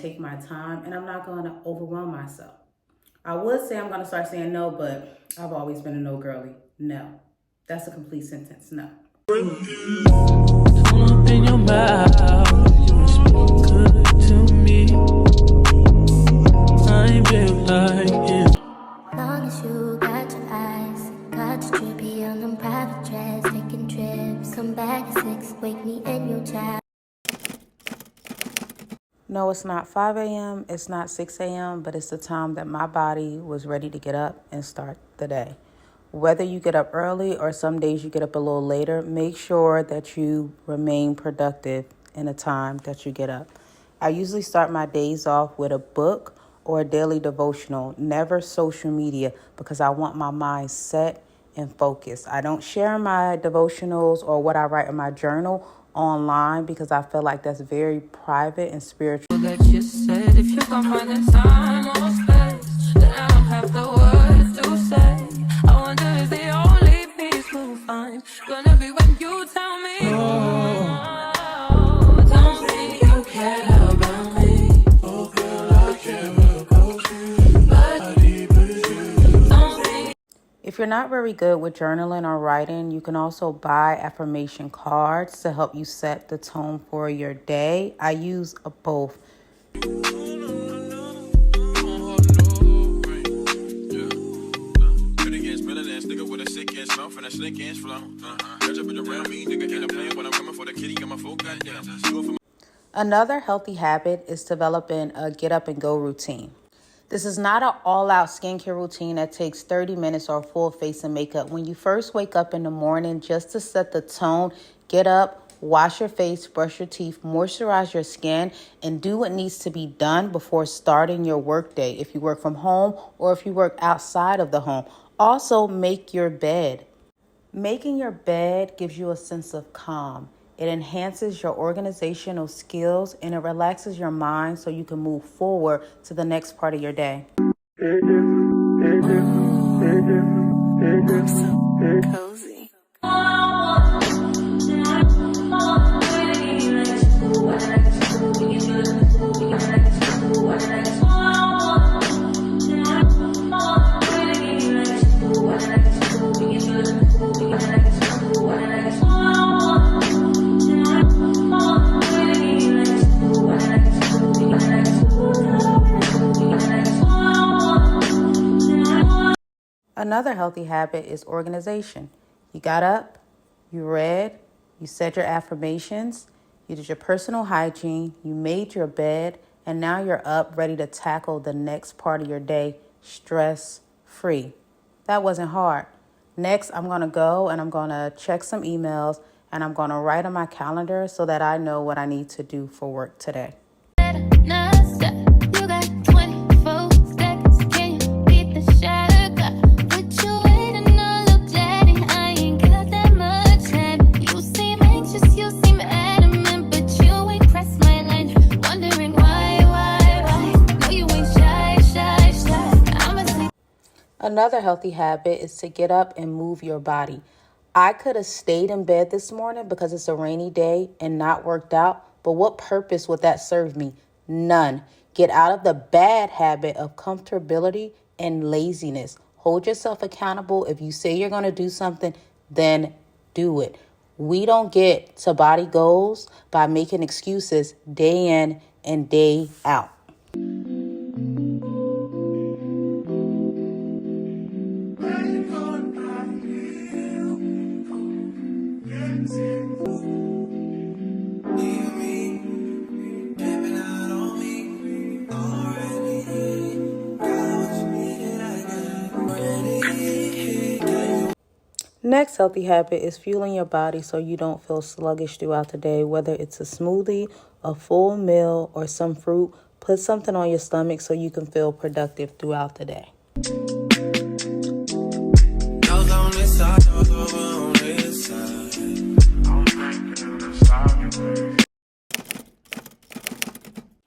take my time and I'm not going to overwhelm myself. I would say I'm going to start saying no, but I've always been a no girly. No. That's a complete sentence. No. In your mouth, you speak good to me. I'm built like you. Long as you got your eyes, got your trippy on them private jets, taking trips, come back at 6, wake me in your child. No, it's not 5 a.m., it's not 6 a.m., but it's the time that my body was ready to get up and start the day. Whether you get up early or some days you get up a little later, make sure that you remain productive in the time that you get up. I usually start my days off with a book or a daily devotional, never social media, because I want my mind set and focused. I don't share my devotionals or what I write in my journal online because I feel like that's very private and spiritual. That you said if you come by the time or space, then I don't have the words to say. I wonder if the only peace we'll find gonna be when you tell me. Oh, don't think you care about me. Oh, girl, I care about you. But deep as you. Don't think. If you're not very good with journaling or writing, you can also buy affirmation cards to help you set the tone for your day. I use both. Another healthy habit is developing a get up and go routine. This is not an all-out skincare routine that takes 30 minutes or full face and makeup. When you first wake up in the morning, just to set the tone, get up, wash your face, brush your teeth, moisturize your skin, and do what needs to be done before starting your workday. If you work from home or if you work outside of the home. Also, make your bed. Making your bed gives you a sense of calm. It enhances your organizational skills and it relaxes your mind so you can move forward to the next part of your day. Cozy. Another healthy habit is organization. You got up, you read, you said your affirmations, you did your personal hygiene, you made your bed, and now you're up ready to tackle the next part of your day stress-free. That wasn't hard. Next, I'm going to go and I'm going to check some emails and I'm going to write on my calendar so that I know what I need to do for work today. Another healthy habit is to get up and move your body. I could have stayed in bed this morning because it's a rainy day and not worked out, but what purpose would that serve me? None. Get out of the bad habit of comfortability and laziness. Hold yourself accountable. If you say you're going to do something, then do it. We don't get to body goals by making excuses day in and day out. Next healthy habit is fueling your body so you don't feel sluggish throughout the day. Whether it's a smoothie, a full meal, or some fruit, put something on your stomach so you can feel productive throughout the day.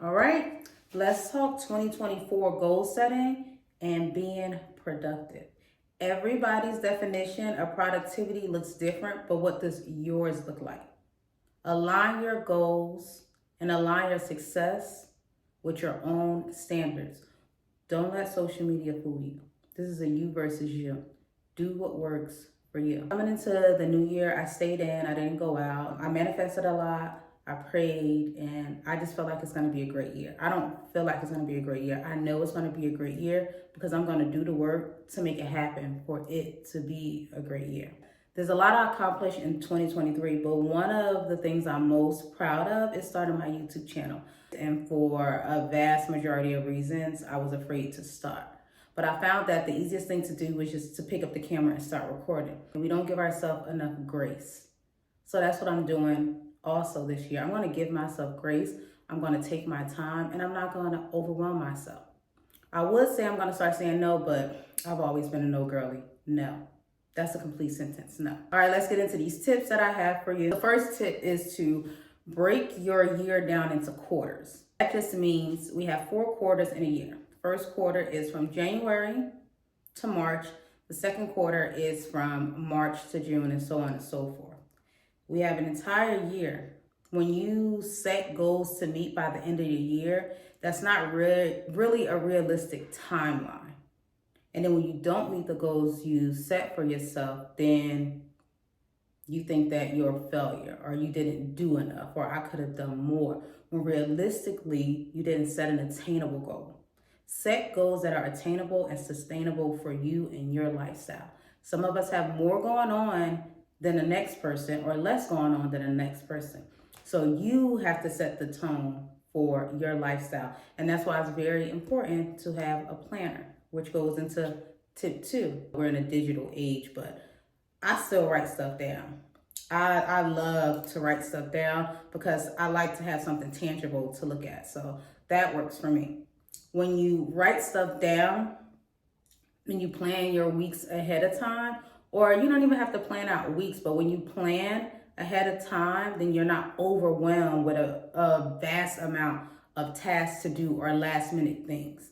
All right, let's talk 2024 goal setting and being productive. Everybody's definition of productivity looks different, but what does yours look like? Align your goals and align your success with your own standards. Don't let social media fool you. This is a you versus you. Do what works for you. Coming into the new year, I stayed in, I didn't go out. I manifested a lot, I prayed, and I just felt like it's gonna be a great year. I don't feel like it's gonna be a great year. I know it's gonna be a great year because I'm gonna do the work to make it happen for it to be a great year. There's a lot I accomplished in 2023, but one of the things I'm most proud of is starting my YouTube channel. And for a vast majority of reasons, I was afraid to start. But I found that the easiest thing to do was just to pick up the camera and start recording. We don't give ourselves enough grace. So that's what I'm doing also this year. I'm gonna give myself grace. I'm gonna take my time, and I'm not gonna overwhelm myself. I would say I'm gonna start saying no, but I've always been a no girly. No. That's a complete sentence, no. All right, let's get into these tips that I have for you. The first tip is to break your year down into quarters. That just means we have 4 quarters in a year. First quarter is from January to March. The second quarter is from March to June, and so on and so forth. We have an entire year. When you set goals to meet by the end of the year, that's not really a realistic timeline. And then when you don't meet the goals you set for yourself, then you think that you're a failure, or you didn't do enough, or I could have done more. When realistically, you didn't set an attainable goal. Set goals that are attainable and sustainable for you and your lifestyle. Some of us have more going on than the next person, or less going on than the next person. So you have to set the tone for your lifestyle. And that's why it's very important to have a planner, which goes into tip 2. We're in a digital age, but I still write stuff down. I love to write stuff down because I like to have something tangible to look at. So that works for me. When you write stuff down, when you plan your weeks ahead of time, or you don't even have to plan out weeks, but when you plan ahead of time, then you're not overwhelmed with a vast amount of tasks to do or last minute things.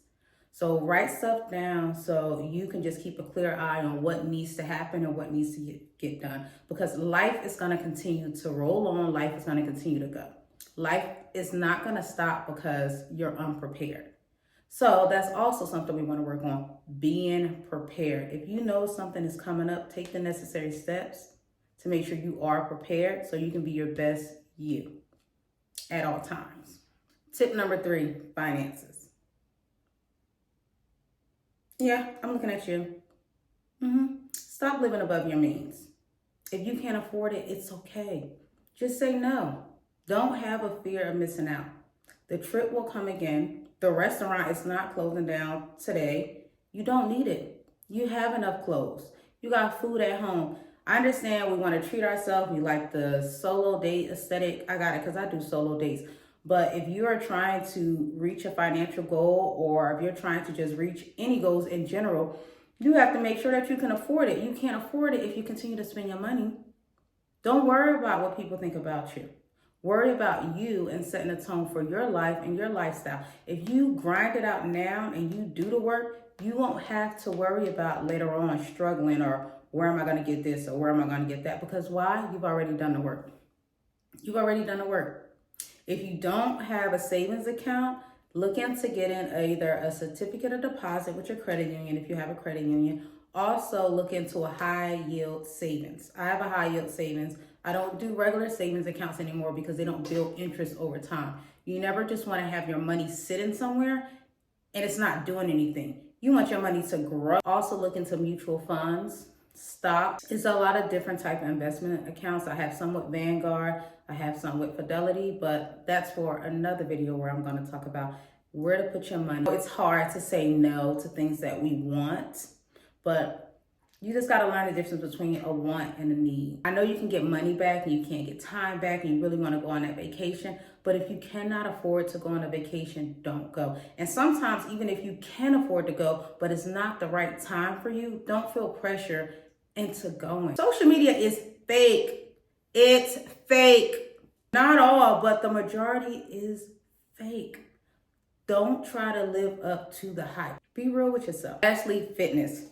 So write stuff down so you can just keep a clear eye on what needs to happen and what needs to get done. Because life is going to continue to roll on. Life is going to continue to go. Life is not going to stop because you're unprepared. So that's also something we want to work on, being prepared. If you know something is coming up, take the necessary steps to make sure you are prepared so you can be your best you at all times. Tip number 3, finances. Yeah, I'm looking at you. Stop living above your means. If you can't afford it, it's okay. Just say no. Don't have a fear of missing out. The trip will come again. The restaurant is not closing down today. You don't need it. You have enough clothes. You got food at home. I understand we want to treat ourselves. We like the solo date aesthetic. I got it because I do solo dates. But if you are trying to reach a financial goal, or if you're trying to just reach any goals in general, you have to make sure that you can afford it. You can't afford it if you continue to spend your money. Don't worry about what people think about you. Worry about you and setting a tone for your life and your lifestyle. If you grind it out now and you do the work, you won't have to worry about later on struggling or where am I going to get this or where am I going to get that? Because why? You've already done the work. You've already done the work. If you don't have a savings account, look into getting either a certificate of deposit with your credit union if you have a credit union. Also look into a high yield savings. I have a high yield savings. I don't do regular savings accounts anymore because they don't build interest over time. You never just want to have your money sitting somewhere and it's not doing anything. You want your money to grow. Also look into mutual funds, stocks. It's a lot of different type of investment accounts. I have some with Vanguard. I have some with Fidelity, but that's for another video where I'm going to talk about where to put your money. It's hard to say no to things that we want, but you just got to learn the difference between a want and a need. I know you can get money back and you can't get time back and you really want to go on that vacation, but if you cannot afford to go on a vacation, don't go. And sometimes even if you can afford to go, but it's not the right time for you, don't feel pressure into going. Social media is fake. It's fake. Not all, but the majority is fake. Don't try to live up to the hype. Be real with yourself. Especially fitness.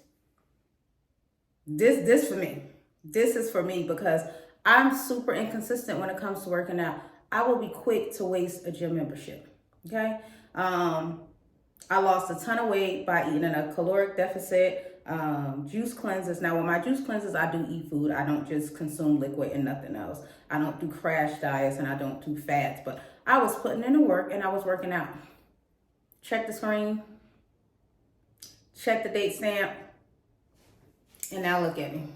This for me. This is for me because I'm super inconsistent when it comes to working out. I will be quick to waste a gym membership. Okay? I lost a ton of weight by eating a caloric deficit, juice cleanses. Now with my juice cleanses, I do eat food. I don't just consume liquid and nothing else. I don't do crash diets and I don't do fads, but I was putting in the work and I was working out. Check the screen, check the date stamp, and now look at me.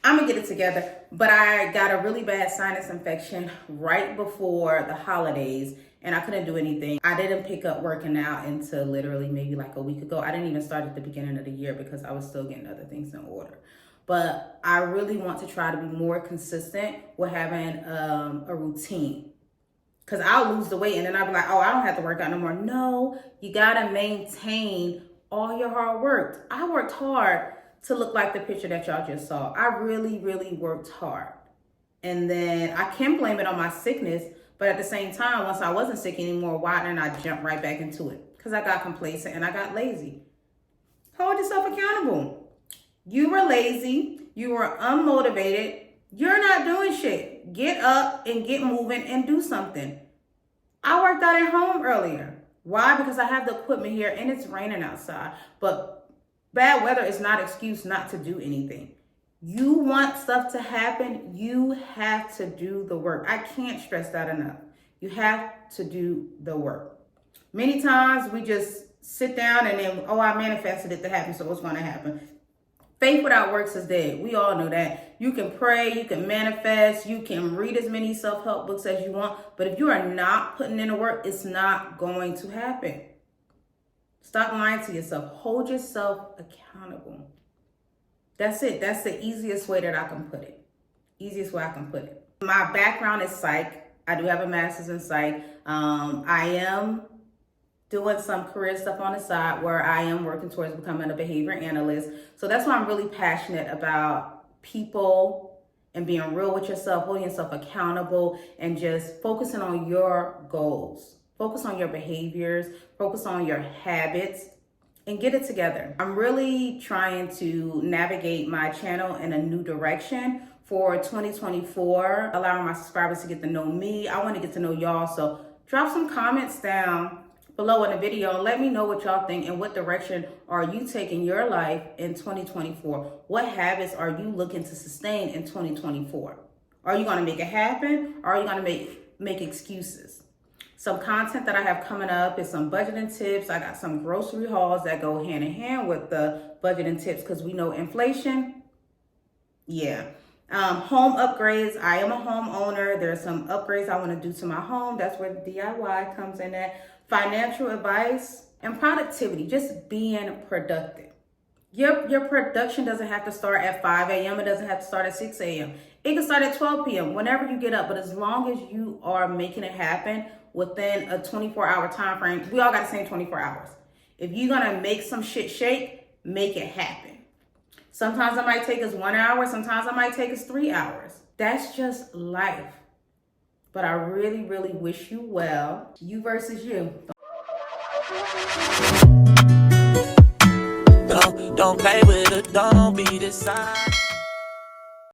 I'm gonna get it together, but I got a really bad sinus infection right before the holidays and I couldn't do anything. I didn't pick up working out until literally maybe like a week ago. I didn't even start at the beginning of the year because I was still getting other things in order. But I really want to try to be more consistent with having a routine. Because I'll lose the weight and then I'll be like, oh, I don't have to work out no more. No, you gotta maintain all your hard work. I worked hard to look like the picture that y'all just saw. I really, really worked hard. And then I can blame it on my sickness, but at the same time, once I wasn't sick anymore, why didn't I jump right back into it? Because I got complacent and I got lazy. Hold yourself accountable. You were lazy, you were unmotivated, you're not doing shit. Get up and get moving and do something. I worked out at home earlier. Why? Because I have the equipment here and it's raining outside. But bad weather is not an excuse not to do anything. You want stuff to happen, you have to do the work. I can't stress that enough. You have to do the work. Many times we just sit down and then, oh, I manifested it to happen, so what's going to happen? Faith without works is dead. We all know that. You can pray, you can manifest, you can read as many self-help books as you want, but if you are not putting in the work, it's not going to happen. Stop lying to yourself. Hold yourself accountable. That's it. That's the easiest way that I can put it. Easiest way I can put it. My background is psych. I do have a master's in psych. I am doing some career stuff on the side where I am working towards becoming a behavior analyst. So that's why I'm really passionate about people and being real with yourself, holding yourself accountable, and just focusing on your goals. Focus on your behaviors, focus on your habits, and get it together. I'm really trying to navigate my channel in a new direction for 2024, allowing my subscribers to get to know me. I want to get to know y'all, so drop some comments down below in the video and let me know what y'all think and what direction are you taking your life in 2024. What habits are you looking to sustain in 2024? Are you going to make it happen, or are you going to make excuses? Some content that I have coming up is some budgeting tips. I got some grocery hauls that go hand in hand with the budgeting tips because we know inflation. Yeah. Home upgrades. I am a homeowner. There's some upgrades I want to do to my home. That's where the DIY comes in at. Financial advice and productivity. Just being productive. Your production doesn't have to start at 5 a.m. It doesn't have to start at 6 a.m. It can start at 12 p.m. whenever you get up. But as long as you are making it happen within a 24-hour time frame, we all got the same 24 hours. If you're going to make some shit shake, make it happen. Sometimes it might take us 1 hour. Sometimes it might take us 3 hours. That's just life. But I really, really wish you well. You versus you. Don't play with it, don't be decided.